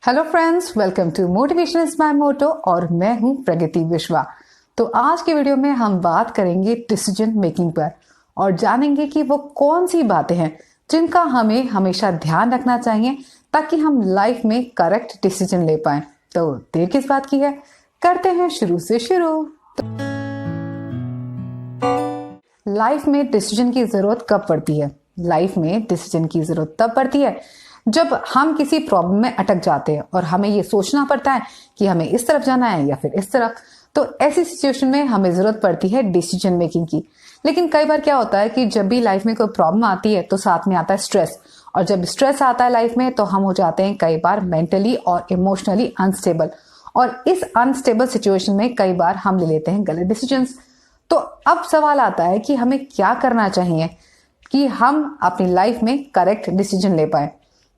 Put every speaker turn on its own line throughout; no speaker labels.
Hello friends, welcome to motivation is my motto और मैं हूं प्रगति विश्वा। तो आज के वीडियो में हम बात करेंगे डिसीजन मेकिंग पर और जानेंगे कि वो कौन सी बातें हैं जिनका हमें हमेशा ध्यान रखना चाहिए ताकि हम लाइफ में करेक्ट डिसीजन ले पाए। तो देर किस बात की है, करते हैं शुरू से शुरू। लाइफ में डिसीजन की जरूरत कब पड़ती है? लाइफ में डिसीजन की जरूरत तब पड़ती है जब हम किसी प्रॉब्लम में अटक जाते हैं और हमें ये सोचना पड़ता है कि हमें इस तरफ जाना है या फिर इस तरफ। तो ऐसी सिचुएशन में हमें जरूरत पड़ती है डिसीजन मेकिंग की। लेकिन कई बार क्या होता है कि जब भी लाइफ में कोई प्रॉब्लम आती है तो साथ में आता है स्ट्रेस, और जब स्ट्रेस आता है लाइफ में तो हम हो जाते हैं कई बार मेंटली और इमोशनली अनस्टेबल, और इस अनस्टेबल सिचुएशन में कई बार हम ले लेते हैं गलत डिसीजंस। तो अब सवाल आता है कि हमें क्या करना चाहिए कि हम अपनी लाइफ में करेक्ट डिसीजन ले पाए।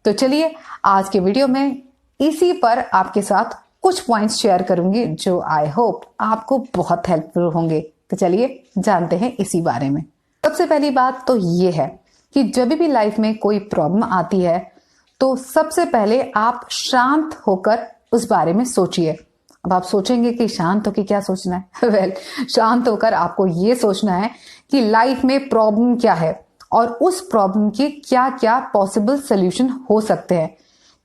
तो चलिए आज के वीडियो में इसी पर आपके साथ कुछ पॉइंट्स शेयर करूंगी जो आई होप आपको बहुत हेल्पफुल होंगे। तो चलिए जानते हैं इसी बारे में। सबसे पहली बात तो ये है कि जब भी लाइफ में कोई प्रॉब्लम आती है तो सबसे पहले आप शांत होकर उस बारे में सोचिए। अब आप सोचेंगे कि शांत होकर क्या सोचना है? वेल, शांत होकर आपको ये सोचना है कि लाइफ में प्रॉब्लम क्या है और उस प्रॉब्लम के क्या क्या पॉसिबल सोल्यूशन हो सकते हैं।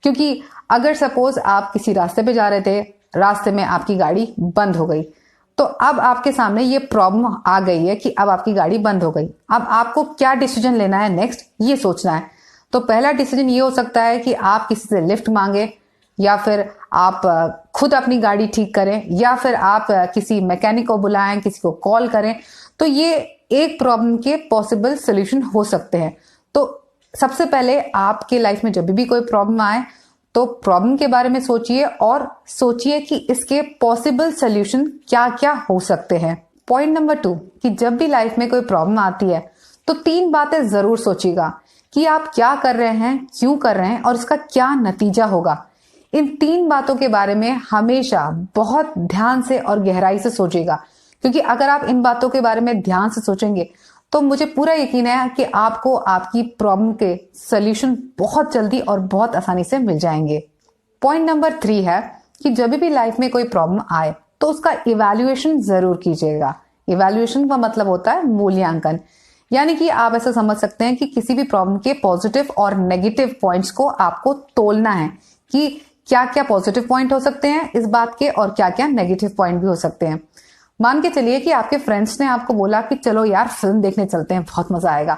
क्योंकि अगर सपोज आप किसी रास्ते पे जा रहे थे, रास्ते में आपकी गाड़ी बंद हो गई, तो अब आपके सामने ये प्रॉब्लम आ गई है कि अब आपकी गाड़ी बंद हो गई। अब आपको क्या डिसीजन लेना है नेक्स्ट, ये सोचना है। तो पहला डिसीजन ये हो सकता है कि आप किसी से लिफ्ट मांगे, या फिर आप खुद अपनी गाड़ी ठीक करें, या फिर आप किसी मैकेनिक को बुलाएं, किसी को कॉल करें। तो ये एक प्रॉब्लम के पॉसिबल सोल्यूशन हो सकते हैं। तो सबसे पहले आपके लाइफ में जब भी कोई प्रॉब्लम आए तो प्रॉब्लम के बारे में सोचिए और सोचिए कि इसके पॉसिबल सोल्यूशन क्या क्या हो सकते हैं। पॉइंट नंबर 2 कि जब भी लाइफ में कोई प्रॉब्लम आती है तो 3 बातें जरूर सोचिएगा कि आप क्या कर रहे हैं, क्यों कर रहे हैं और इसका क्या नतीजा होगा। इन 3 बातों के बारे में हमेशा बहुत ध्यान से और गहराई से सोचिएगा, क्योंकि अगर आप इन बातों के बारे में ध्यान से सोचेंगे तो मुझे पूरा यकीन है कि आपको आपकी प्रॉब्लम के सॉल्यूशन बहुत जल्दी और बहुत आसानी से मिल जाएंगे। पॉइंट नंबर 3 है कि जब भी लाइफ में कोई प्रॉब्लम आए तो उसका इवैल्यूएशन जरूर कीजिएगा। इवैल्यूएशन का मतलब होता है मूल्यांकन, यानी कि आप ऐसा समझ सकते हैं कि किसी भी प्रॉब्लम के पॉजिटिव और नेगेटिव पॉइंट्स को आपको तोलना है कि क्या क्या पॉजिटिव पॉइंट हो सकते हैं इस बात के और क्या क्या नेगेटिव पॉइंट भी हो सकते हैं। मान के चलिए कि आपके फ्रेंड्स ने आपको बोला कि चलो यार फिल्म देखने चलते हैं, बहुत मजा आएगा।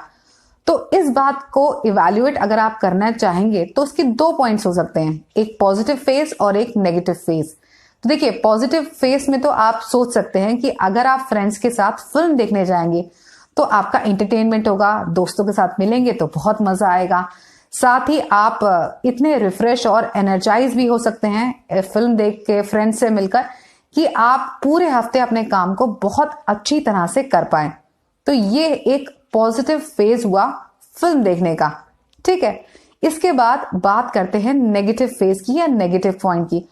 तो इस बात को इवैल्यूएट अगर आप करना चाहेंगे तो उसके 2 पॉइंट्स हो सकते हैं, एक पॉजिटिव फेस और एक नेगेटिव फेस। तो देखिए, पॉजिटिव फेस में तो आप सोच सकते हैं कि अगर आप फ्रेंड्स के साथ फिल्म देखने जाएंगे तो आपका एंटरटेनमेंट होगा, दोस्तों के साथ मिलेंगे तो बहुत मजा आएगा। साथ ही आप इतने रिफ्रेश और एनर्जाइज भी हो सकते हैं फिल्म देख के फ्रेंड्स से मिलकर कि आप पूरे हफ्ते अपने काम को बहुत अच्छी तरह से कर पाएं। तो ये एक पॉजिटिव फेज हुआ फिल्म देखने का, ठीक है। इसके बाद बात करते हैं नेगेटिव फेज की या नेगेटिव पॉइंट की।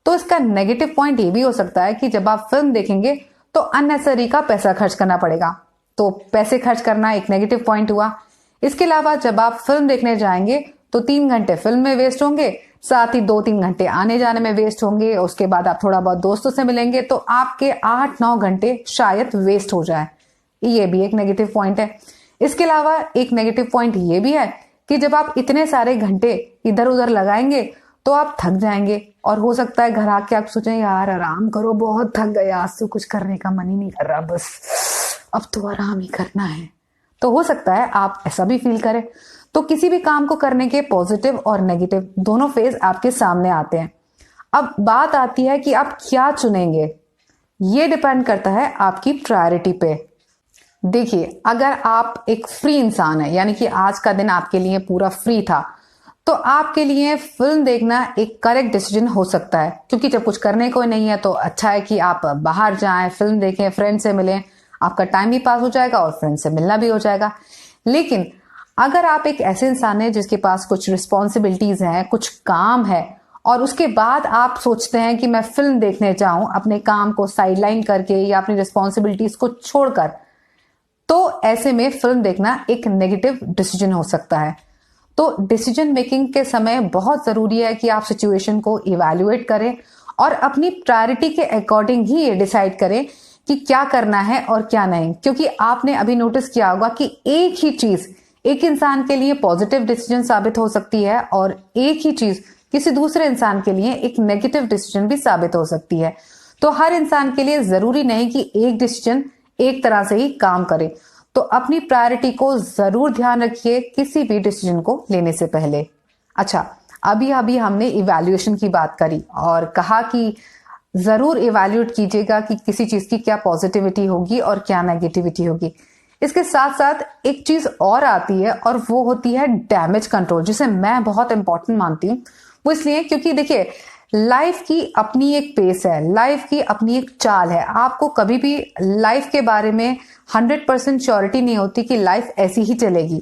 तो इसका नेगेटिव पॉइंट ये भी हो सकता है कि जब आप फिल्म देखेंगे तो अननेसेसरी का पैसा खर्च करना पड़ेगा। तो पैसे खर्च करना एक नेगेटिव पॉइंट हुआ। इसके अलावा जब आप फिल्म देखने जाएंगे तो 3 घंटे फिल्म में वेस्ट होंगे, साथ ही 2-3 घंटे आने जाने में वेस्ट होंगे। उसके बाद आप थोड़ा बहुत दोस्तों से मिलेंगे तो आपके 8-9 घंटे शायद वेस्ट हो जाए। ये भी एक नेगेटिव पॉइंट है। इसके अलावा एक नेगेटिव पॉइंट ये भी है कि जब आप इतने सारे घंटे इधर उधर लगाएंगे तो आप थक जाएंगे, और हो सकता है घर आके आप सोचें यार आराम करो, बहुत थक गए, आज तो कुछ करने का मन ही नहीं कर रहा, बस अब तो आराम ही करना है। तो हो सकता है आप ऐसा भी फील करें। तो किसी भी काम को करने के पॉजिटिव और नेगेटिव दोनों फेज आपके सामने आते हैं। अब बात आती है कि आप क्या चुनेंगे। ये डिपेंड करता है आपकी प्रायोरिटी पे। देखिए, अगर आप एक फ्री इंसान है, यानी कि आज का दिन आपके लिए पूरा फ्री था, तो आपके लिए फिल्म देखना एक करेक्ट डिसीजन हो सकता है। क्योंकि जब कुछ करने को नहीं है तो अच्छा है कि आप बाहर जाएं, फिल्म देखें, फ्रेंड से मिलें, आपका टाइम भी पास हो जाएगा और फ्रेंड से मिलना भी हो जाएगा। लेकिन अगर आप एक ऐसे इंसान हैं जिसके पास कुछ रिस्पॉन्सिबिलिटीज हैं, कुछ काम है, और उसके बाद आप सोचते हैं कि मैं फिल्म देखने जाऊं अपने काम को साइडलाइन करके या अपनी रिस्पॉन्सिबिलिटीज को छोड़कर, तो ऐसे में फिल्म देखना एक नेगेटिव डिसीजन हो सकता है। तो डिसीजन मेकिंग के समय बहुत जरूरी है कि आप सिचुएशन को इवैल्यूएट करें और अपनी प्रायोरिटी के अकॉर्डिंग ही ये डिसाइड करें कि क्या करना है और क्या नहीं। क्योंकि आपने अभी नोटिस किया होगा कि एक ही चीज एक इंसान के लिए पॉजिटिव डिसीजन साबित हो सकती है और एक ही चीज किसी दूसरे इंसान के लिए एक नेगेटिव डिसीजन भी साबित हो सकती है। तो हर इंसान के लिए जरूरी नहीं कि एक डिसीजन एक तरह से ही काम करे। तो अपनी प्रायोरिटी को जरूर ध्यान रखिए किसी भी डिसीजन को लेने से पहले। अच्छा, अभी अभी हमने इवैल्यूएशन की बात करी और कहा कि जरूर इवैल्यूएट कीजिएगा कि किसी चीज की क्या पॉजिटिविटी होगी और क्या नेगेटिविटी होगी। इसके साथ साथ एक चीज और आती है और वो होती है डैमेज कंट्रोल, जिसे मैं बहुत इंपॉर्टेंट मानती हूँ। वो इसलिए क्योंकि देखिए, लाइफ की अपनी एक पेस है, लाइफ की अपनी एक चाल है। आपको कभी भी लाइफ के बारे में 100% श्योरिटी नहीं होती कि लाइफ ऐसी ही चलेगी।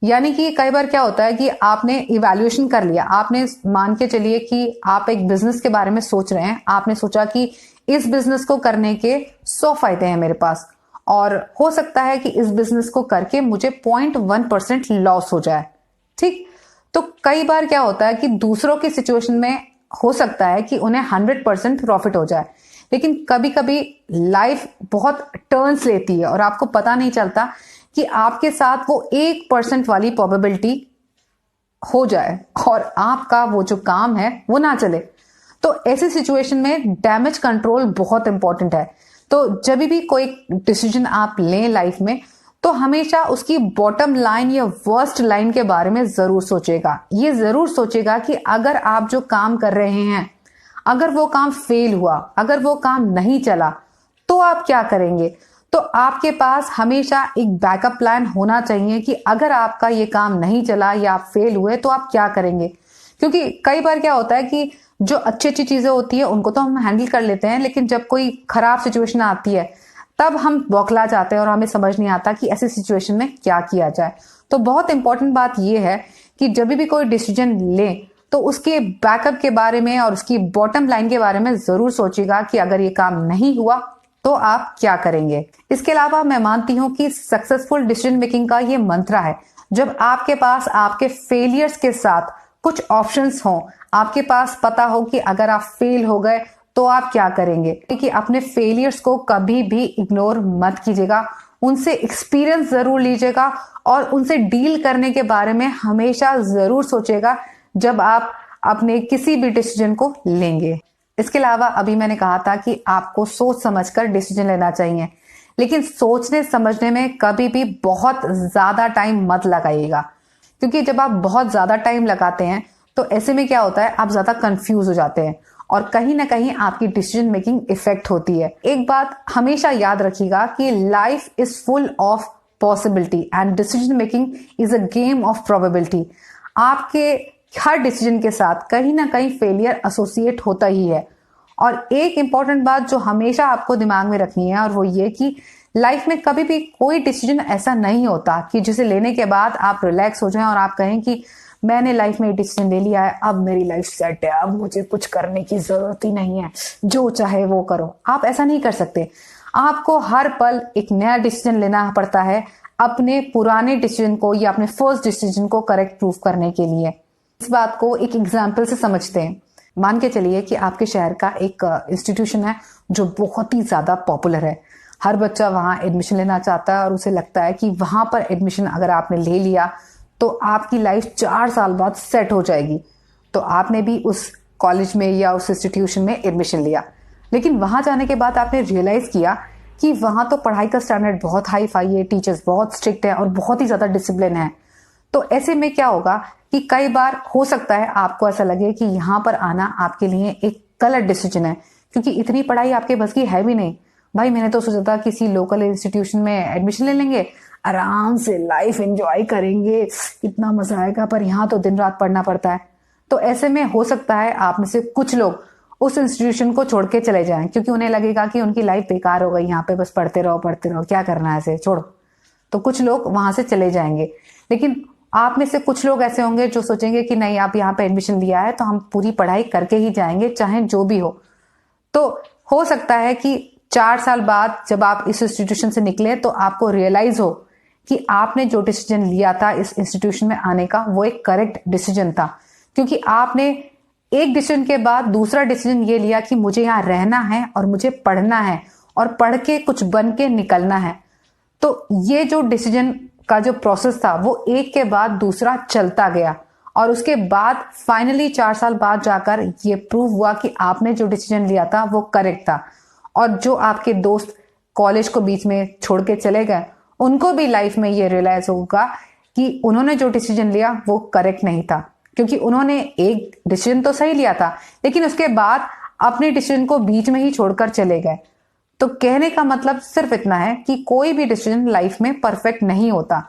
यानी कि कई बार क्या होता है कि आपने इवैल्यूएशन कर लिया, आपने मान के चलिए कि आप एक बिजनेस के बारे में सोच रहे हैं, आपने सोचा कि इस बिजनेस को करने के 100 फायदे हैं मेरे पास और हो सकता है कि इस बिजनेस को करके मुझे 0.1% लॉस हो जाए। ठीक, तो कई बार क्या होता है कि दूसरों की सिचुएशन में हो सकता है कि उन्हें 100% प्रॉफिट हो जाए, लेकिन कभी कभी लाइफ बहुत टर्न्स लेती है और आपको पता नहीं चलता कि आपके साथ वो 1% वाली प्रोबेबिलिटी हो जाए और आपका वो जो काम है वो ना चले। तो ऐसी सिचुएशन में डैमेज कंट्रोल बहुत इंपॉर्टेंट है। तो जब भी कोई डिसीजन आप लें लाइफ में, तो हमेशा उसकी बॉटम लाइन या वर्स्ट लाइन के बारे में जरूर सोचेगा। ये जरूर सोचेगा कि अगर आप जो काम कर रहे हैं, अगर वो काम फेल हुआ, अगर वो काम नहीं चला, तो आप क्या करेंगे। तो आपके पास हमेशा एक बैकअप प्लान होना चाहिए कि अगर आपका ये काम नहीं चला या आप फेल हुए तो आप क्या करेंगे। क्योंकि कई बार क्या होता है कि जो अच्छी अच्छी चीजें होती है उनको तो हम हैंडल कर लेते हैं, लेकिन जब कोई खराब सिचुएशन आती है तब हम बौखला जाते हैं और हमें समझ नहीं आता कि ऐसी सिचुएशन में क्या किया जाए। तो बहुत इंपॉर्टेंट बात यह है कि जब भी कोई डिसीजन ले तो उसके बैकअप के बारे में और उसकी बॉटम लाइन के बारे में जरूर सोचिएगा कि अगर ये काम नहीं हुआ तो आप क्या करेंगे। इसके अलावा मैं मानती हूं कि सक्सेसफुल डिसीजन मेकिंग का ये मंत्र है, जब आपके पास आपके फेलियर्स के साथ कुछ ऑप्शंस हों, आपके पास पता हो कि अगर आप फेल हो गए तो आप क्या करेंगे। कि अपने फेलियर्स को कभी भी इग्नोर मत कीजिएगा, उनसे एक्सपीरियंस जरूर लीजिएगा और उनसे डील करने के बारे में हमेशा जरूर सोचेगा जब आप अपने किसी भी डिसीजन को लेंगे। इसके अलावा अभी मैंने कहा था कि आपको सोच समझकर डिसीजन लेना चाहिए, लेकिन सोचने समझने में कभी भी बहुत ज्यादा टाइम मत लगाइएगा, क्योंकि जब आप बहुत ज्यादा टाइम लगाते हैं तो ऐसे में क्या होता है, आप ज्यादा कंफ्यूज हो जाते हैं और कहीं ना कहीं आपकी डिसीजन मेकिंग इफेक्ट होती है। एक बात हमेशा याद रखिएगा कि life is full of possibility and decision making is a game of probability. आपके हर डिसीजन के साथ कहीं ना कहीं फेलियर एसोसिएट होता ही है। और एक इंपॉर्टेंट बात जो हमेशा आपको दिमाग में रखनी है और वो ये कि लाइफ में कभी भी कोई डिसीजन ऐसा नहीं होता कि जिसे लेने के बाद आप रिलैक्स हो जाएं और आप कहें कि मैंने लाइफ में डिसीजन ले लिया है, अब मेरी लाइफ सेट है, अब मुझे कुछ करने की जरूरत ही नहीं है, जो चाहे वो करो। आप ऐसा नहीं कर सकते। आपको हर पल एक नया डिसीजन लेना पड़ता है अपने पुराने डिसीजन को या अपने फर्स्ट डिसीजन को करेक्ट प्रूफ करने के लिए। इस बात को एक एग्जाम्पल से समझते हैं। मान के चलिए कि आपके शहर का एक इंस्टीट्यूशन है जो बहुत ही ज्यादा पॉपुलर है। हर बच्चा वहां एडमिशन लेना चाहता है और उसे लगता है कि वहां पर एडमिशन अगर आपने ले लिया तो आपकी लाइफ 4 साल बाद सेट हो जाएगी। तो आपने भी उस कॉलेज में या उस इंस्टीट्यूशन में एडमिशन लिया, लेकिन वहां जाने के बाद आपने रियलाइज किया कि वहां तो पढ़ाई का स्टैंडर्ड बहुत हाई फाई है, टीचर्स बहुत स्ट्रिक्ट है और बहुत ही ज्यादा डिसिप्लिन है। तो ऐसे में क्या होगा कि कई बार हो सकता है आपको ऐसा लगे कि यहाँ पर आना आपके लिए एक गलत डिसीजन है, क्योंकि इतनी पढ़ाई आपके बस की है भी नहीं। भाई मैंने तो सोचा था किसी लोकल इंस्टीट्यूशन में एडमिशन ले लेंगे, आराम से लाइफ एंजॉय करेंगे, इतना मजा आएगा, पर यहाँ तो दिन रात पढ़ना पड़ता है। तो ऐसे में हो सकता है आप में से कुछ लोग उस इंस्टीट्यूशन को छोड़ के चले जाएं, क्योंकि उन्हें लगेगा कि उनकी लाइफ बेकार हो गई, यहाँ पे बस पढ़ते रहो, क्या करना है ऐसे, छोड़ो। तो कुछ लोग वहां से चले जाएंगे। लेकिन आप में से कुछ लोग ऐसे होंगे जो सोचेंगे कि नहीं, आप यहाँ पे एडमिशन लिया है तो हम पूरी पढ़ाई करके ही जाएंगे, चाहे जो भी हो। तो हो सकता है कि 4 साल बाद जब आप इस इंस्टीट्यूशन से निकले तो आपको रियलाइज हो कि आपने जो डिसीजन लिया था इस इंस्टीट्यूशन में आने का वो एक करेक्ट डिसीजन था, क्योंकि आपने एक डिसीजन के बाद दूसरा डिसीजन ये लिया कि मुझे यहाँ रहना है और मुझे पढ़ना है और पढ़ के कुछ बन के निकलना है। तो ये जो डिसीजन का जो प्रोसेस था वो एक के बाद दूसरा चलता गया और उसके बाद फाइनली 4 साल बाद जाकर ये प्रूव हुआ कि आपने जो डिसीजन लिया था वो करेक्ट था। और जो आपके दोस्त कॉलेज को बीच में छोड़ के चले गए, उनको भी लाइफ में ये रियलाइज होगा कि उन्होंने जो डिसीजन लिया वो करेक्ट नहीं था, क्योंकि उन्होंने एक डिसीजन तो सही लिया था लेकिन उसके बाद अपने डिसीजन को बीच में ही छोड़कर चले गए। तो कहने का मतलब सिर्फ इतना है कि कोई भी डिसीजन लाइफ में परफेक्ट नहीं होता।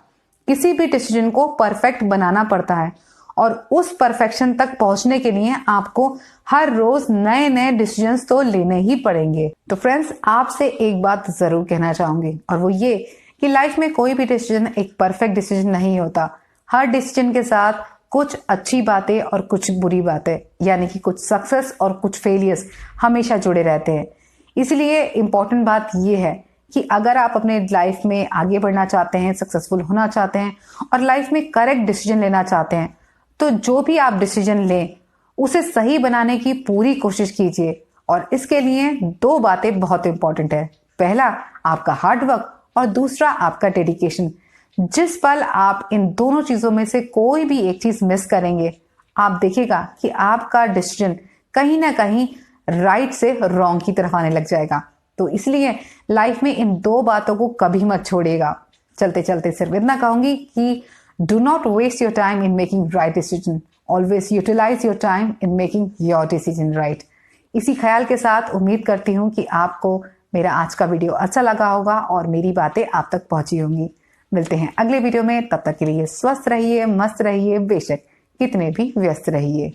किसी भी डिसीजन को परफेक्ट बनाना पड़ता है और उस परफेक्शन तक पहुंचने के लिए आपको हर रोज नए नए डिसीजंस तो लेने ही पड़ेंगे। तो फ्रेंड्स, आपसे एक बात जरूर कहना चाहूंगी और वो ये कि लाइफ में कोई भी डिसीजन एक परफेक्ट डिसीजन नहीं होता। हर डिसीजन के साथ कुछ अच्छी बातें और कुछ बुरी बातें, यानी कि कुछ सक्सेस और कुछ फेलियर्स हमेशा जुड़े रहते हैं। इसलिए इंपॉर्टेंट बात यह है कि अगर आप अपने लाइफ में आगे बढ़ना चाहते हैं, सक्सेसफुल होना चाहते हैं और लाइफ में करेक्ट डिसीजन लेना चाहते हैं, तो जो भी आप डिसीजन लें उसे सही बनाने की पूरी कोशिश कीजिए। और इसके लिए 2 बातें बहुत इंपॉर्टेंट है। पहला, आपका हार्ड वर्क और दूसरा आपका डेडिकेशन। जिस पल आप इन दोनों चीजों में से कोई भी एक चीज मिस करेंगे, आप देखिएगा कि आपका डिसीजन कहीं ना कहीं राइट से रॉन्ग की तरफ आने लग जाएगा। तो इसलिए लाइफ में इन 2 बातों को कभी मत छोड़िएगा। चलते चलते सिर्फ इतना कहूंगी कि do not waste your time in making right decision, always utilise your time in making your decision right. इसी ख्याल के साथ उम्मीद करती हूँ कि आपको मेरा आज का वीडियो अच्छा लगा होगा और मेरी बातें आप तक पहुंची होंगी। मिलते हैं अगले वीडियो में, तब तक के लिए स्वस्थ रहिए, मस्त रहिए, बेशक कितने भी व्यस्त रहिए।